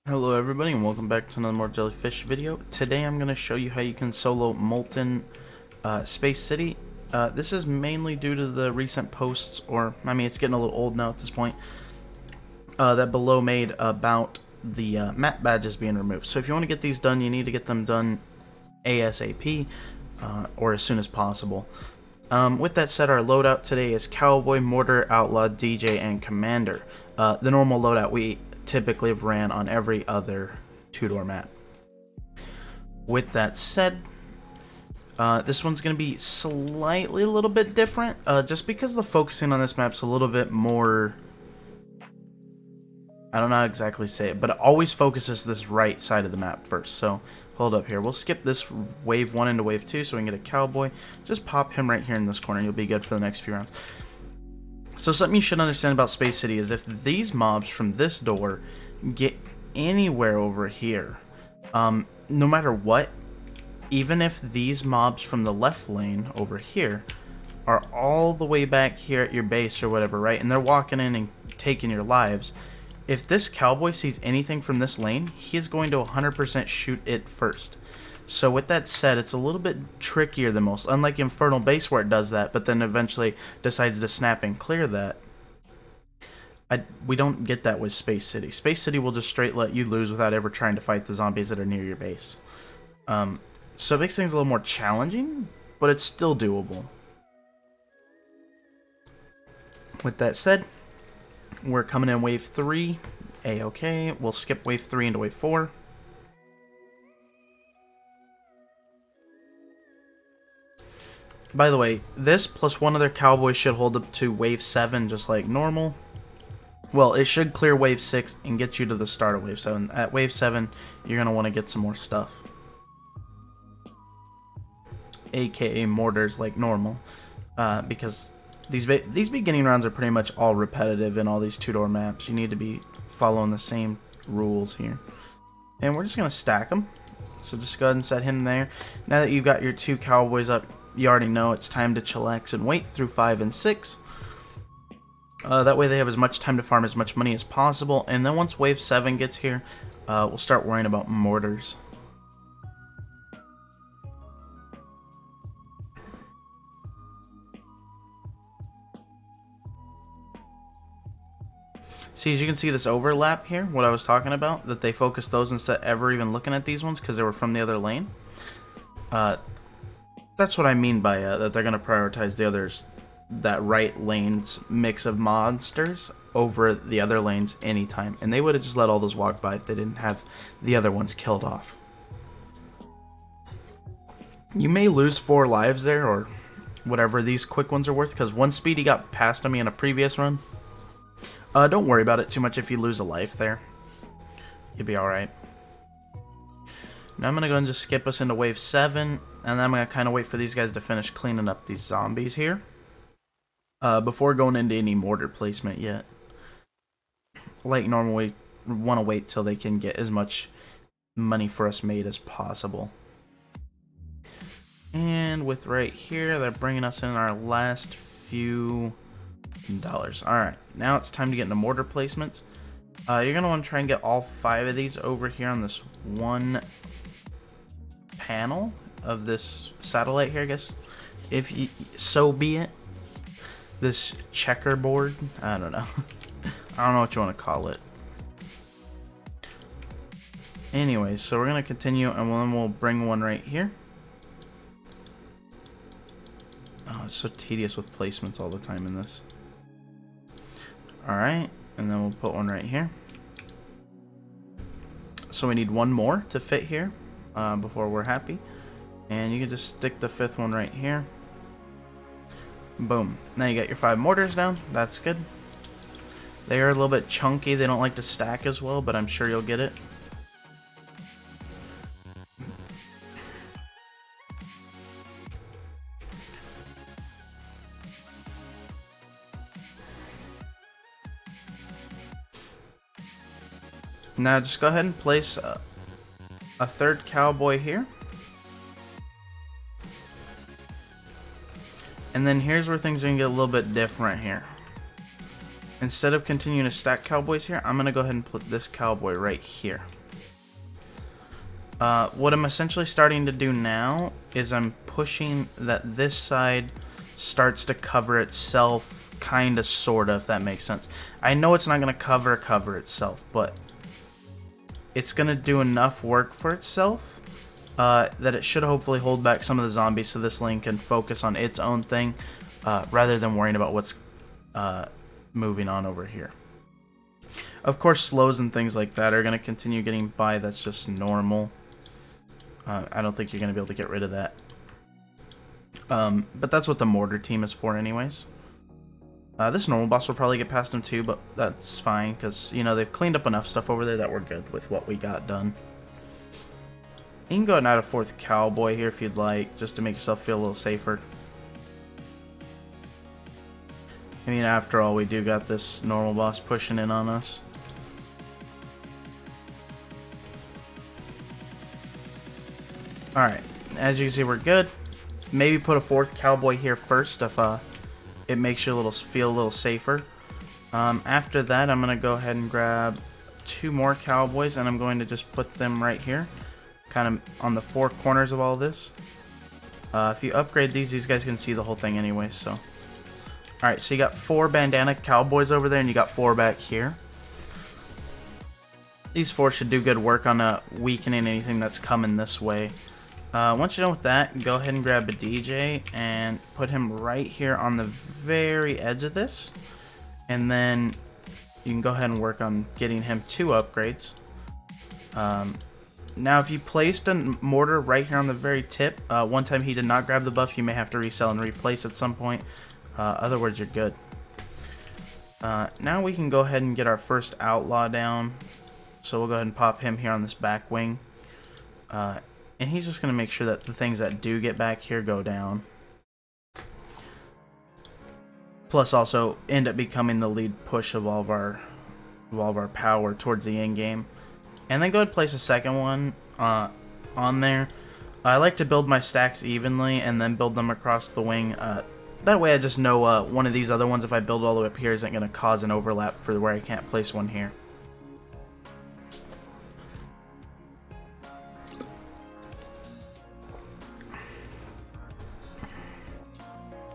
Hello everybody and welcome back to another more jellyfish video. Today I'm going to show you how you can solo Molten Space City. This is mainly due to the recent posts, or I mean it's getting a little old now at this point, that Below made about the map badges being removed. So if you want to get these done, you need to get them done ASAP or as soon as possible. With that said, our loadout today is Cowboy, Mortar, Outlaw, DJ, and Commander. The normal loadout we typically have ran on every other two-door map. With that said, this one's going to be slightly a little bit different, just because the focusing on this map's a little bit more, I don't know how to exactly say it, but it always focuses this right side of the map first. So hold up here, we'll skip this wave 1 into wave 2 so we can get a Cowboy. Just pop him right here in this corner and you'll be good for the next few rounds. So something you should understand about Space City is if these mobs from this door get anywhere over here, no matter what, even if these mobs from the left lane over here are all the way back here at your base or whatever, right, and they're walking in and taking your lives, if this Cowboy sees anything from this lane, he is going to 100% shoot it first. So with that said, it's a little bit trickier than most, unlike Infernal Base where it does that, but then eventually decides to snap and clear that. We don't get that with Space City. Space City will just straight let you lose without ever trying to fight the zombies that are near your base. So it makes things a little more challenging, but it's still doable. With that said, we're coming in wave 3. A-okay. We'll skip wave 3 into wave 4. By the way, this plus one other Cowboy should hold up to wave 7 just like normal. Well, it should clear wave 6 and get you to the start of wave 7. At wave 7, you're going to want to get some more stuff. AKA mortars like normal. Because these beginning rounds are pretty much all repetitive in all these two-door maps. You need to be following the same rules here. And we're just going to stack them. So just go ahead and set him there. Now that you've got your two Cowboys up, you already know it's time to chillax and wait through 5 and 6. That way they have as much time to farm as much money as possible. And then once wave 7 gets here, we'll start worrying about mortars. See, as you can see this overlap here, what I was talking about, that they focused those instead of ever even looking at these ones because they were from the other lane. That's what I mean by that they're going to prioritize the others, that right lane's mix of monsters over the other lanes anytime. And they would have just let all those walk by if they didn't have the other ones killed off. You may lose 4 lives there, or whatever these quick ones are worth, because one speedy got past on me in a previous run. Don't worry about it too much if you lose a life there. You'll be alright. Now I'm going to go and just skip us into wave 7, and then I'm going to kind of wait for these guys to finish cleaning up these zombies here. Before going into any mortar placement yet. Like normal, we want to wait till they can get as much money for us made as possible. And with right here, they're bringing us in our last few dollars. Alright, now it's time to get into mortar placements. You're going to want to try and get all 5 of these over here on this one panel of this satellite here, I guess. If you, so be it. This checkerboard, I don't know. I don't know what you want to call it. Anyways, so we're going to continue, and then we'll bring one right here. Oh, it's so tedious with placements all the time in this. Alright, and then we'll put one right here. So we need one more to fit here before we're happy. And you can just stick the 5th one right here. Boom. Now you got your 5 mortars down. That's good. They are a little bit chunky. They don't like to stack as well, but I'm sure you'll get it. Now just go ahead and place a 3rd Cowboy here. And then here's where things are going to get a little bit different here. instead of continuing to stack cowboys here, I'm going to go ahead and put this cowboy right here. What I'm essentially starting to do now is I'm pushing that this side starts to cover itself, kind of, sort of, if that makes sense. I know it's not going to cover itself, but it's going to do enough work for itself that it should hopefully hold back some of the zombies so this lane can focus on its own thing rather than worrying about what's moving on over here. Of course, slows and things like that are going to continue getting by. That's just normal. I don't think you're going to be able to get rid of that. But that's what the Mortar team is for anyways. This normal boss will probably get past him too, but that's fine because, you know, they've cleaned up enough stuff over there that we're good with what we got done. You can go and add a 4th cowboy here if you'd like, just to make yourself feel a little safer. I mean, after all, we do got this normal boss pushing in on us. Alright, as you can see, we're good. Maybe put a 4th cowboy here first if it makes you feel a little safer. After that, I'm going to go ahead and grab 2 more cowboys, and I'm going to just put them right here, kind of on the 4 corners of all this. If you upgrade these guys can see the whole thing anyway, so. Alright, so you got 4 bandana cowboys over there, and you got 4 back here. These 4 should do good work on weakening anything that's coming this way. Once you're done with that, go ahead and grab a DJ and put him right here on the very edge of this. And then you can go ahead and work on getting him 2 upgrades. Now, if you placed a Mortar right here on the very tip, one time he did not grab the buff, you may have to resell and replace at some point. Other words, you're good. Now we can go ahead and get our first Outlaw down. So we'll go ahead and pop him here on this back wing. And he's just going to make sure that the things that do get back here go down. Plus also end up becoming the lead push of all of our power towards the end game. And then go ahead and place a second one on there. I like to build my stacks evenly and then build them across the wing. That way I just know one of these other ones, if I build all the way up here, isn't going to cause an overlap for where I can't place one here.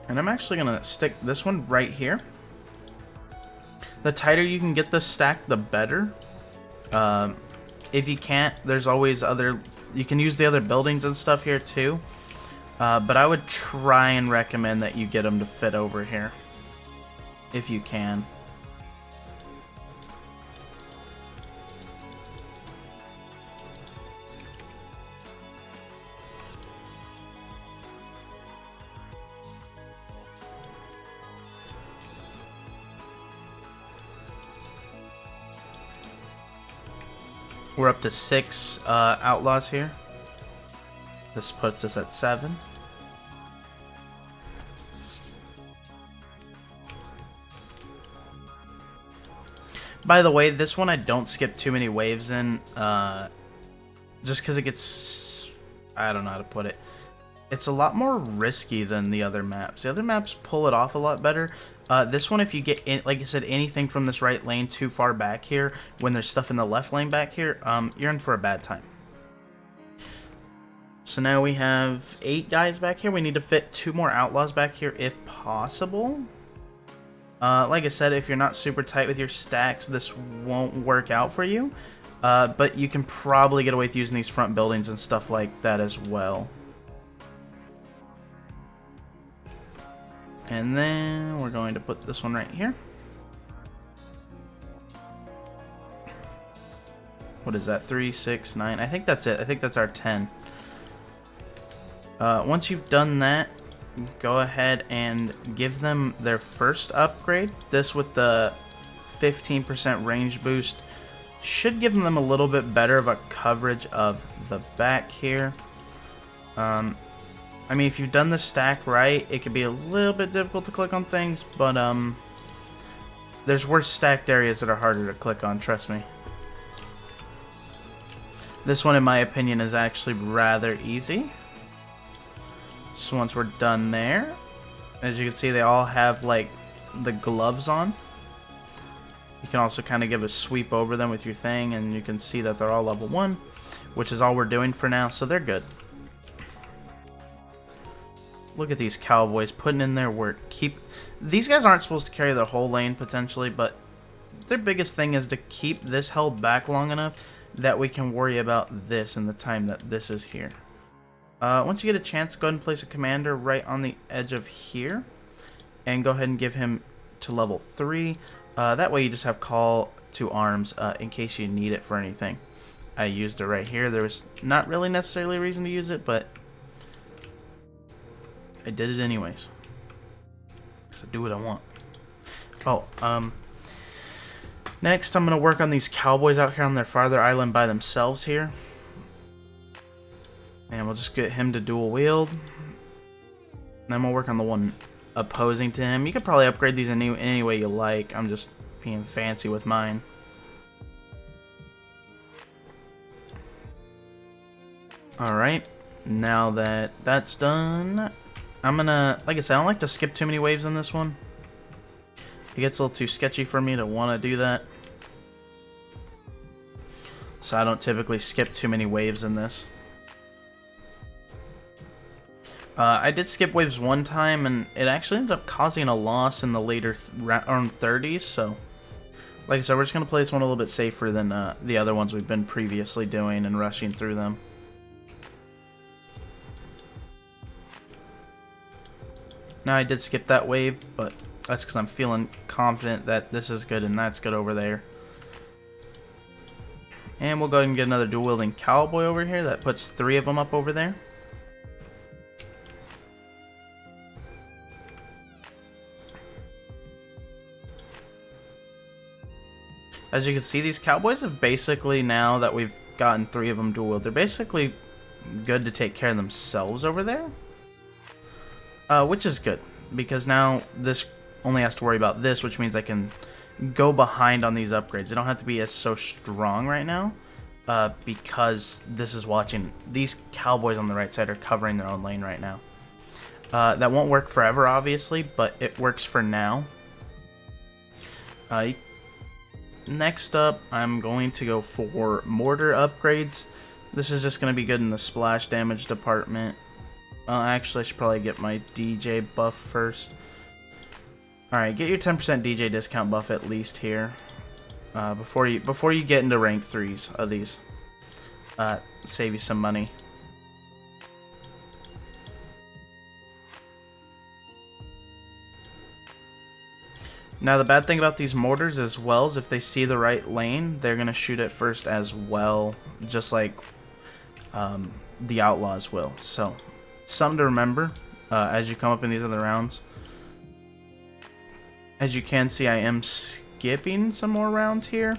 And I'm actually going to stick this one right here. The tighter you can get this stack, the better. If you can't, there's always you can use the other buildings and stuff here too. But I would try and recommend that you get them to fit over here, if you can. We're up to 6 outlaws here. This puts us at 7. By the way, this one I don't skip too many waves in, just because it gets, I don't know how to put it. It's a lot more risky than the other maps. The other maps pull it off a lot better. This one, if you get, like I said, anything from this right lane too far back here, when there's stuff in the left lane back here, you're in for a bad time. So now we have 8 guys back here. We need to fit 2 more outlaws back here if possible. Like I said, if you're not super tight with your stacks, this won't work out for you. But you can probably get away with using these front buildings and stuff like that as well. And then we're going to put this one right here. What is that? 3, 6, 9. I think that's it. I think that's our 10. Once you've done that, go ahead and give them their first upgrade. This with the 15% range boost should give them a little bit better of a coverage of the back here. I mean, if you've done the stack right, it could be a little bit difficult to click on things, but there's worse stacked areas that are harder to click on, trust me. This one, in my opinion, is actually rather easy. So once we're done there, as you can see, they all have like the gloves on. You can also kind of give a sweep over them with your thing, and you can see that they're all level 1, which is all we're doing for now, so they're good. Look at these cowboys putting in their work. These guys aren't supposed to carry their whole lane potentially, but their biggest thing is to keep this held back long enough that we can worry about this in the time that this is here. Once you get a chance, go ahead and place a commander right on the edge of here, and go ahead and give him to level 3. That way you just have call to arms in case you need it for anything. I used it right here. There was not really necessarily a reason to use it, but I did it anyways. So do what I want. Oh, next I'm going to work on these cowboys out here on their farther island by themselves here. And we'll just get him to dual wield. Then we'll work on the one opposing to him. You could probably upgrade these any way you like. I'm just being fancy with mine. Alright, now that that's done, I'm gonna, like I said, I don't like to skip too many waves on this one. It gets a little too sketchy for me to want to do that. So I don't typically skip too many waves in this. I did skip waves one time, and it actually ended up causing a loss in the later round 30s, so like I said, we're just going to play this one a little bit safer than the other ones we've been previously doing and rushing through them. Now, I did skip that wave, but that's because I'm feeling confident that this is good and that's good over there. And we'll go ahead and get another dual-wielding cowboy over here. That puts 3 of them up over there. As you can see, these cowboys have basically, now that we've gotten 3 of them dual-wield, they're basically good to take care of themselves over there. Which is good, because now this only has to worry about this, which means I can go behind on these upgrades. They don't have to be as so strong right now, because this is watching. These cowboys on the right side are covering their own lane right now. That won't work forever, obviously, but it works for now. Next up, I'm going to go for Mortar upgrades. This is just going to be good in the splash damage department. Actually, I should probably get my DJ buff first. Alright, get your 10% DJ discount buff at least here. Before you get into rank 3s of these. Save you some money. Now, the bad thing about these mortars as well is if they see the right lane, they're going to shoot it first as well, just like the Outlaws will. So, something to remember as you come up in these other rounds. As you can see, I am skipping some more rounds here.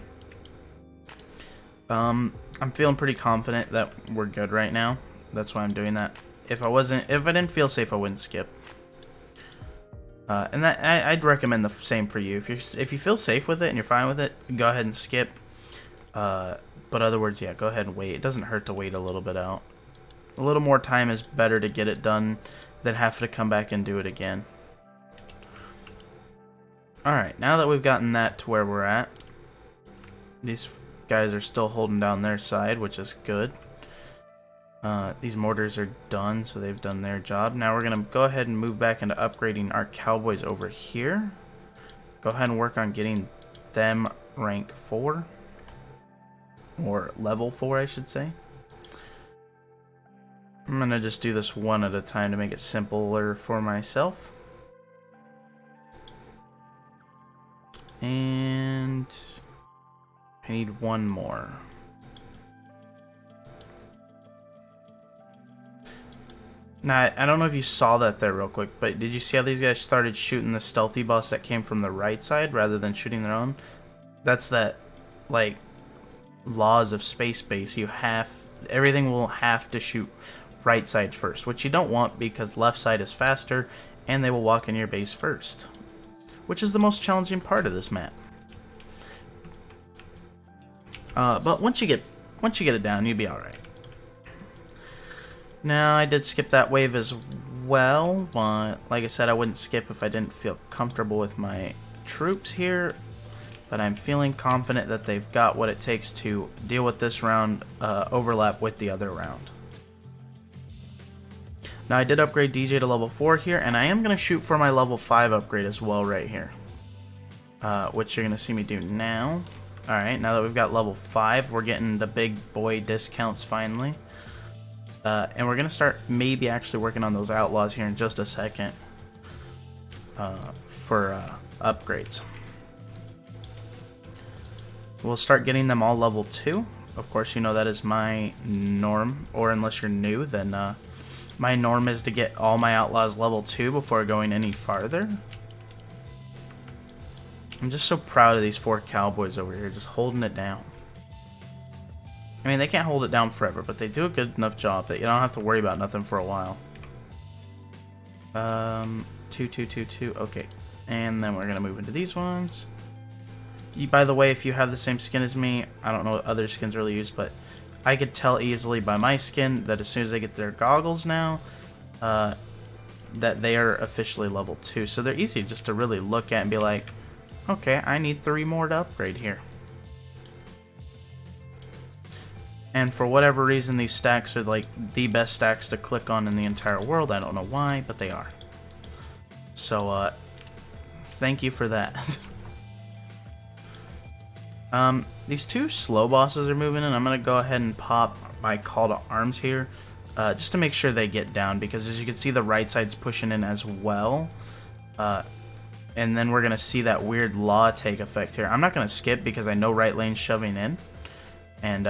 I'm feeling pretty confident that we're good right now. That's why I'm doing that. If I didn't feel safe, I wouldn't skip. And that I'd recommend the same for you. If you feel safe with it and you're fine with it, go ahead and skip. But other words, yeah, go ahead and wait. It doesn't hurt to wait a little bit out. A little more time is better to get it done than have to come back and do it again. Alright, now that we've gotten that to where we're at, these guys are still holding down their side, which is good. These mortars are done, so they've done their job. Now we're going to go ahead and move back into upgrading our cowboys over here. Go ahead and work on getting them rank 4. Or level 4, I should say. I'm going to just do this one at a time to make it simpler for myself. And I need one more. Now, I don't know if you saw that there real quick, but did you see how these guys started shooting the stealthy boss that came from the right side rather than shooting their own? That's that, like, laws of space base. Everything will have to shoot right side first, which you don't want because left side is faster and they will walk in your base first, which is the most challenging part of this map. But once you get it down, you'll be alright. Now, I did skip that wave as well, but like I said, I wouldn't skip if I didn't feel comfortable with my troops here. but I'm feeling confident that they've got what it takes to deal with this round overlap with the other round. Now I did upgrade DJ to level 4 here, and I am going to shoot for my level 5 upgrade as well right here, which you're going to see me do now. Alright, now that we've got level 5, we're getting the big boy discounts finally. And we're going to start maybe actually working on those outlaws here in just a second for upgrades. We'll start getting them all level 2. Of course, you know that is my norm, or unless you're new, then my norm is to get all my outlaws level 2 before going any farther. I'm just so proud of these 4 cowboys over here, just holding it down. I mean, they can't hold it down forever, but they do a good enough job that you don't have to worry about nothing for a while. 2, 2, 2, 2, okay. And then we're going to move into these ones. By the way, if you have the same skin as me, I don't know what other skins really use, but I could tell easily by my skin that as soon as they get their goggles now, that they are officially level 2. So they're easy just to really look at and be like, okay, I need 3 more to upgrade here. And for whatever reason, these stacks are like the best stacks to click on in the entire world. I don't know why, but they are. So, thank you for that. These 2 slow bosses are moving in. I'm going to go ahead and pop my call to arms here, just to make sure they get down, because as you can see, the right side's pushing in as well. And then we're going to see that weird law take effect here. I'm not going to skip because I know right lane's shoving in. And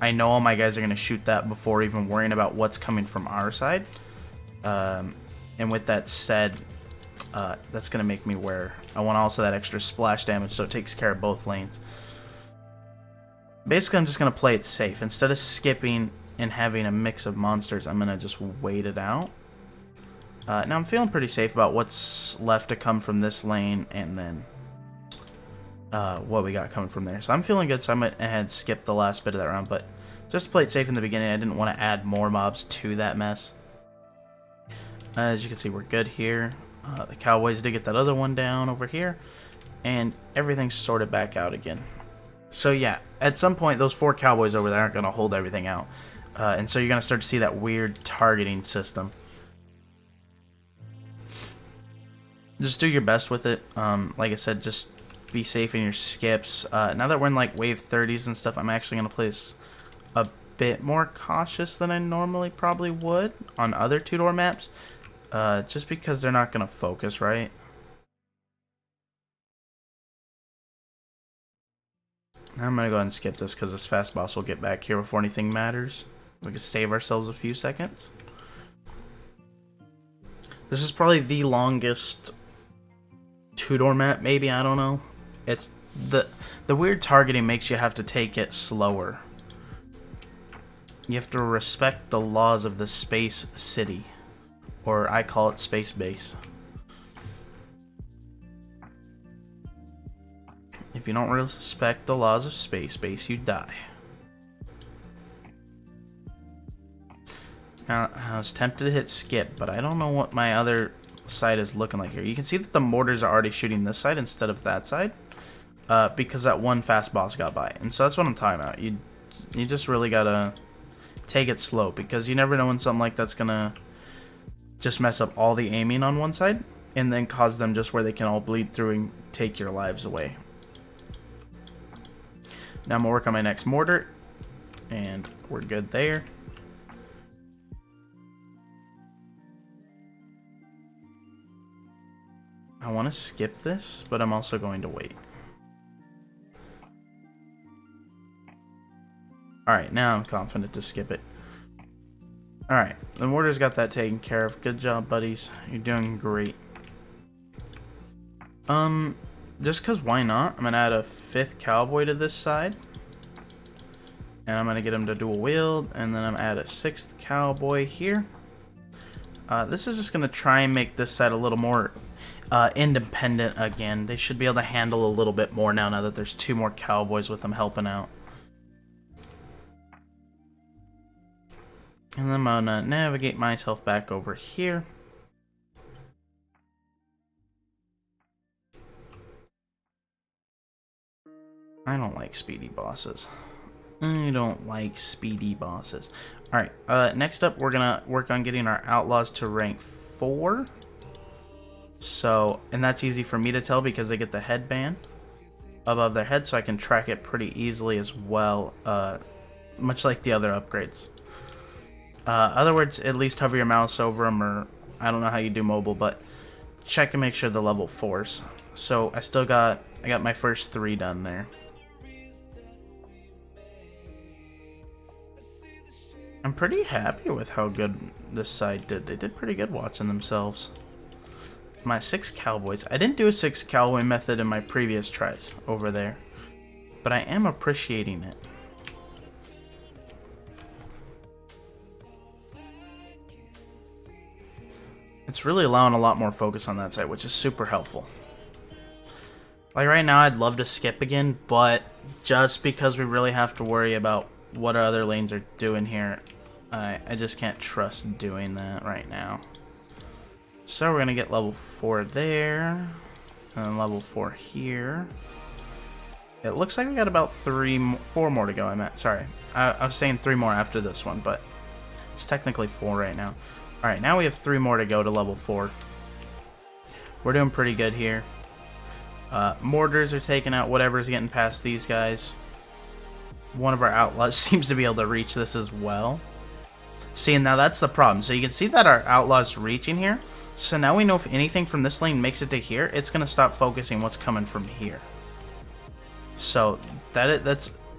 I know all my guys are going to shoot that before even worrying about what's coming from our side. And with that said, that's going to make me where I want also that extra splash damage, so it takes care of both lanes. Basically, I'm just going to play it safe. Instead of skipping and having a mix of monsters, I'm going to just wait it out. Now I'm feeling pretty safe about what's left to come from this lane, and then what we got coming from there. So I'm feeling good, so I went ahead and skipped the last bit of that round, but just to play it safe in the beginning, I didn't want to add more mobs to that mess. As you can see, we're good here. The Cowboys did get that other one down over here, and everything's sorted back out again. So yeah, at some point, those 4 Cowboys over there aren't going to hold everything out. And so you're going to start to see that weird targeting system. Just do your best with it. Like I said, just be safe in your skips. Now that we're in like wave 30s and stuff, I'm actually going to play this a bit more cautious than I normally probably would on other 2-door maps. Just because they're not going to focus, right? I'm going to go ahead and skip this because this fast boss will get back here before anything matters. We can save ourselves a few seconds. This is probably the longest 2-door map, maybe, I don't know. It's the weird targeting makes you have to take it slower. You have to respect the laws of the space city, or I call it space base. If you don't respect the laws of space base, you die. Now, I was tempted to hit skip, but I don't know what my other side is looking like here. You can see that the mortars are already shooting this side instead of that side, because that one fast boss got by. And so that's what I'm talking about. You just really gotta take it slow, because you never know when something like that's gonna just mess up all the aiming on one side and then cause them just where they can all bleed through and take your lives away. Now I'm gonna work on my next mortar, and we're good there. I want to skip this, but I'm also going to wait. Alright, now I'm confident to skip it. Alright, the mortar's got that taken care of. Good job, buddies. You're doing great. Just because why not? I'm going to add a 5th cowboy to this side. And I'm going to get him to dual wield. And then I'm going to add a 6th cowboy here. This is just going to try and make this side a little more independent again. They should be able to handle a little bit more now that there's 2 more cowboys with them helping out. And then I'm going to navigate myself back over here. don't like speedy bosses. I don't like speedy bosses. Alright, next up we're gonna work on getting our outlaws to rank 4. So, and that's easy for me to tell because they get the headband above their head, so I can track it pretty easily as well, much like the other upgrades. Other words, at least hover your mouse over them, or I don't know how you do mobile, but check and make sure the level 4s. So I got my first 3 done there. I'm pretty happy with how good this side did. They did pretty good watching themselves. My 6 cowboys. I didn't do a 6 cowboy method in my previous tries over there, but I am appreciating it. It's really allowing a lot more focus on that side, which is super helpful. Like right now, I'd love to skip again, but just because we really have to worry about what our other lanes are doing here, I just can't trust doing that right now. So we're gonna get level 4 there, and then level 4 here. It looks like we got about 4 more to go. Sorry, I was saying 3 more after this one, but it's technically 4 right now. All right, now we have 3 more to go to level 4. We're doing pretty good here. Mortars are taking out whatever's getting past these guys. One of our outlaws seems to be able to reach this as well. See, now that's the problem. So you can see that our outlaw's reaching here. So now we know if anything from this lane makes it to here, it's going to stop focusing what's coming from here. So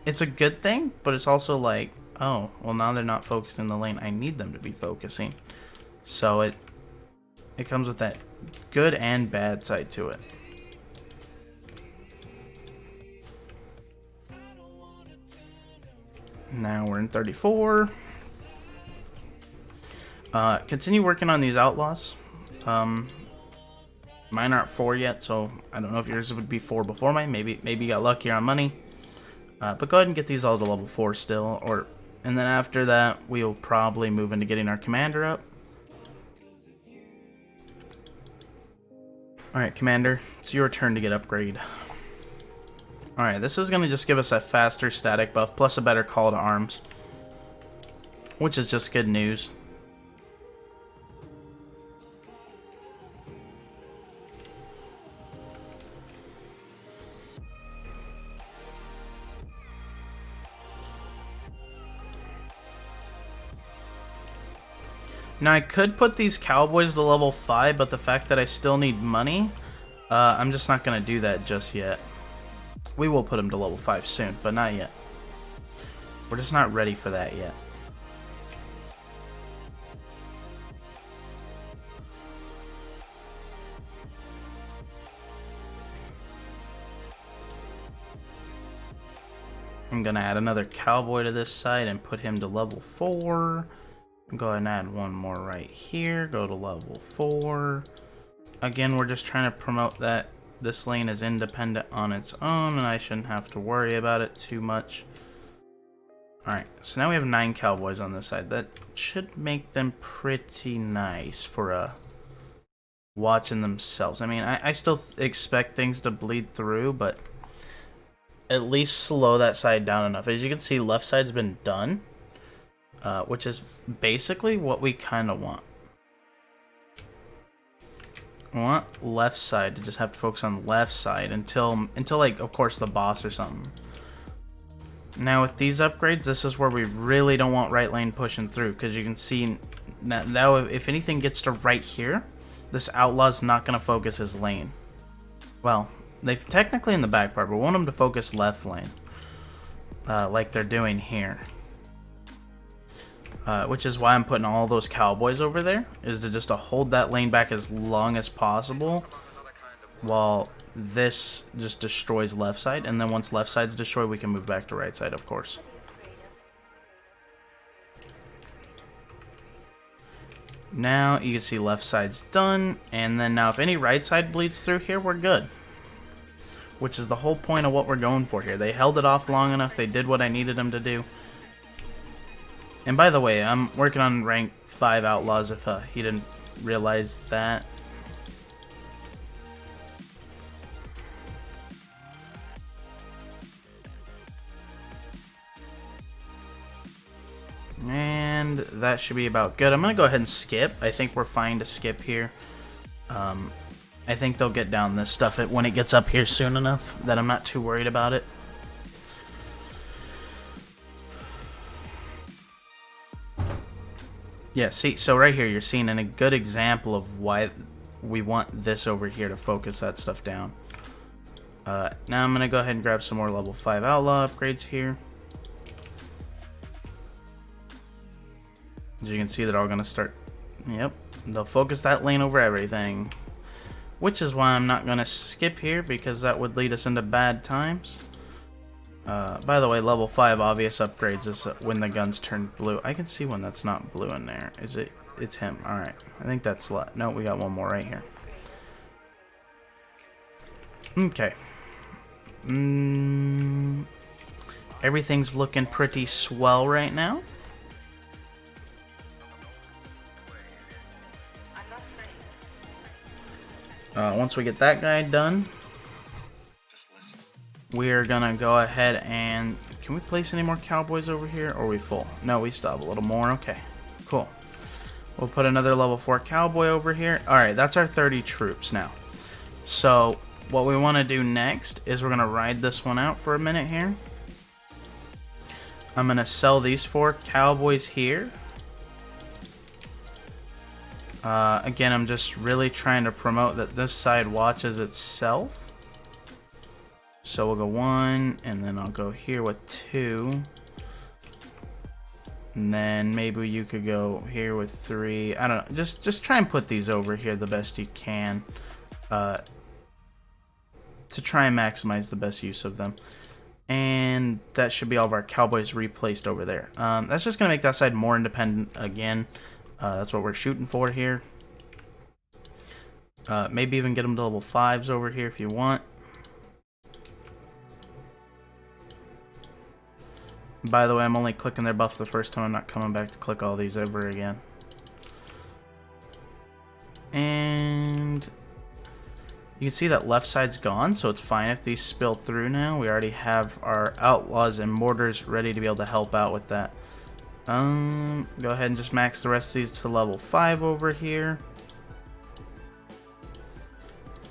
it's a good thing, but it's also like, oh, well now they're not focusing the lane I need them to be focusing. So it comes with that good and bad side to it. Now we're in 34. Continue working on these outlaws. Mine aren't 4 yet, so I don't know if yours would be 4 before mine. Maybe you got luckier on money. But go ahead and get these all to level 4 still, and then after that we'll probably move into getting our commander up. Alright, commander, it's your turn to get upgrade. Alright, this is going to just give us a faster static buff plus a better call to arms, which is just good news. Now I could put these cowboys to level 5, but the fact that I still need money, I'm just not going to do that just yet. We will put them to level 5 soon, but not yet. We're just not ready for that yet. I'm going to add another cowboy to this side and put him to level 4. Go ahead and add one more right here. Go to level 4. Again, we're just trying to promote that this lane is independent on its own, and I shouldn't have to worry about it too much. Alright, so now we have 9 cowboys on this side. That should make them pretty nice for watching themselves. I mean, I still expect things to bleed through, but at least slow that side down enough. As you can see, left side's been done. Which is basically what we kind of want. We want left side to just have to focus on left side until like, of course, the boss or something. Now with these upgrades, this is where we really don't want right lane pushing through, because you can see now if anything gets to right here, this outlaw's not going to focus his lane. Well, they've technically in the back part, but we want them to focus left lane, like they're doing here. Which is why I'm putting all those cowboys over there, is to just hold that lane back as long as possible while this just destroys left side, and then once left side's destroyed we can move back to right side, of course. Now you can see left side's done, and then now if any right side bleeds through here, we're good. Which is the whole point of what we're going for here. They held it off long enough, they did what I needed them to do. And by the way, I'm working on rank 5 outlaws if he didn't realize that. And that should be about good. I'm going to go ahead and skip. I think we're fine to skip here. I think they'll get down this stuff when it gets up here soon enough that I'm not too worried about it. Yeah, see, so right here you're seeing a good example of why we want this over here to focus that stuff down. Now I'm going to go ahead and grab some more level 5 Outlaw upgrades here. As you can see, they're all going to start... Yep, they'll focus that lane over everything. Which is why I'm not going to skip here, because that would lead us into bad times. By the way, level 5 obvious upgrades is when the guns turn blue. I can see one that's not blue in there. Is it? It's him. Alright. I think that's... No, we got one more right here. Okay. Everything's looking pretty swell right now. Once we get that guy done, we're gonna go ahead and... Can we place any more cowboys over here, or are we full? No, we still have a little more. Okay, cool. We'll put another level 4 cowboy over here. Alright, that's our 30 troops now. So, what we want to do next is we're gonna ride this one out for a minute here. I'm gonna sell these 4 cowboys here. Again, I'm just really trying to promote that this side watches itself. So we'll go 1, and then I'll go here with 2. And then maybe you could go here with 3. I don't know. Just try and put these over here the best you can. To try and maximize the best use of them. And that should be all of our cowboys replaced over there. That's just going to make that side more independent again. That's what we're shooting for here. Maybe even get them to level 5s over here if you want. By the way, I'm only clicking their buff the first time. I'm not coming back to click all these over again. And you can see that left side's gone, so it's fine if these spill through now. We already have our Outlaws and Mortars ready to be able to help out with that. Go ahead and just max the rest of these to level 5 over here.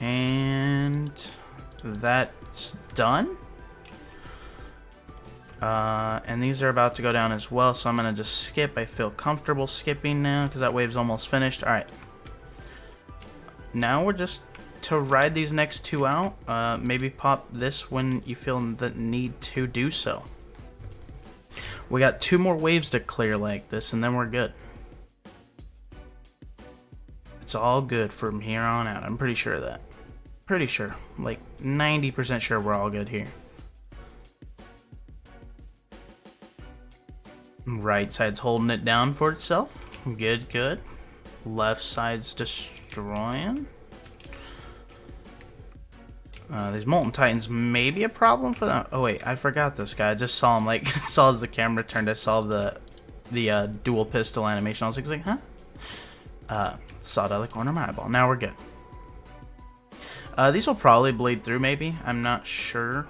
And that's done. And these are about to go down as well, so I'm going to just skip. I feel comfortable skipping now because that wave's almost finished. Alright. Now we're just to ride these next 2 out. Maybe pop this when you feel the need to do so. We got 2 more waves to clear like this, and then we're good. It's all good from here on out. I'm pretty sure of that. Pretty sure. Like 90% sure we're all good here. Right side's holding it down for itself. Good, good. Left side's destroying. These molten titans may be a problem for them. Oh wait, I forgot this guy. I just saw him, like, saw as the camera turned, I saw the dual pistol animation. I was like, huh? Saw it out of the corner of my eyeball. Now we're good. These will probably bleed through, maybe. I'm not sure.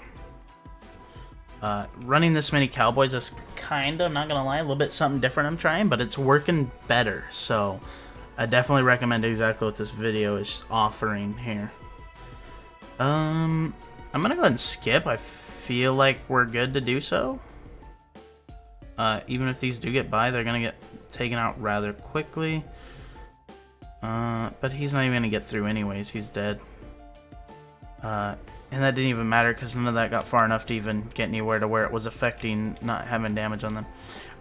Running this many cowboys is kinda, I'm not gonna lie, a little bit something different I'm trying, but it's working better. So I definitely recommend exactly what this video is offering here. I'm gonna go ahead and skip. I feel like we're good to do so. Even if these do get by, they're gonna get taken out rather quickly. But he's not even gonna get through anyways. He's dead. And that didn't even matter because none of that got far enough to even get anywhere to where it was affecting not having damage on them.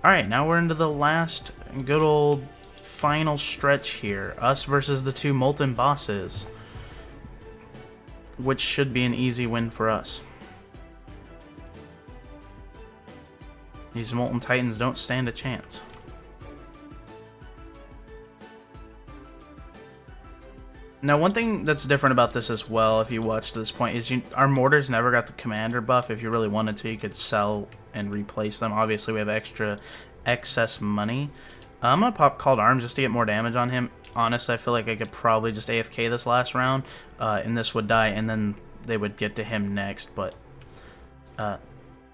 Alright, now we're into the last good old final stretch here. Us versus the 2 molten bosses. Which should be an easy win for us. These molten titans don't stand a chance. Now, one thing that's different about this as well, if you watch to this point, is our mortars never got the commander buff. If you really wanted to, you could sell and replace them. Obviously, we have excess money. I'm going to pop Call to Arms just to get more damage on him. Honestly, I feel like I could probably just AFK this last round, and this would die, and then they would get to him next. But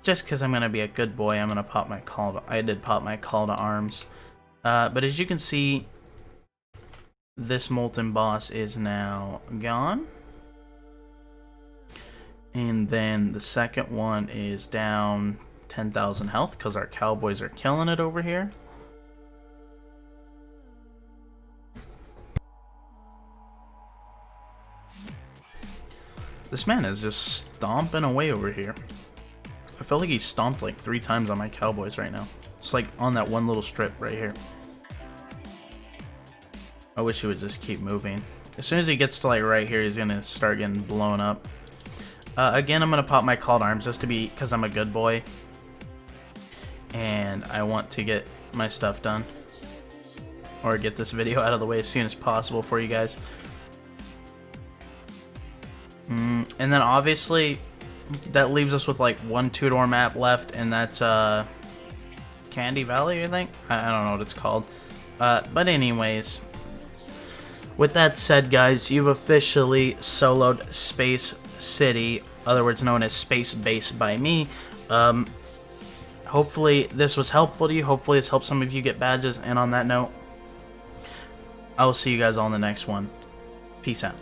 just because I'm going to be a good boy, I'm going to pop my Call to... I did pop my Call to Arms. But as you can see, this molten boss is now gone. And then the second one is down 10,000 health because our cowboys are killing it over here. This man is just stomping away over here. I feel like he stomped like 3 times on my cowboys right now. It's like on that one little strip right here. I wish he would just keep moving. As soon as he gets to like right here, he's gonna start getting blown up. Again, I'm gonna pop my called arms just to be, because I'm a good boy. And I want to get my stuff done. Or get this video out of the way as soon as possible for you guys. And then obviously, that leaves us with like one 2-door map left, and that's Candy Valley, I think? I don't know what it's called. But anyways, with that said, guys, you've officially soloed Space City, other words known as Space Base by me. Hopefully this was helpful to you. Hopefully this helped some of you get badges. And on that note, I will see you guys all in the next one. Peace out.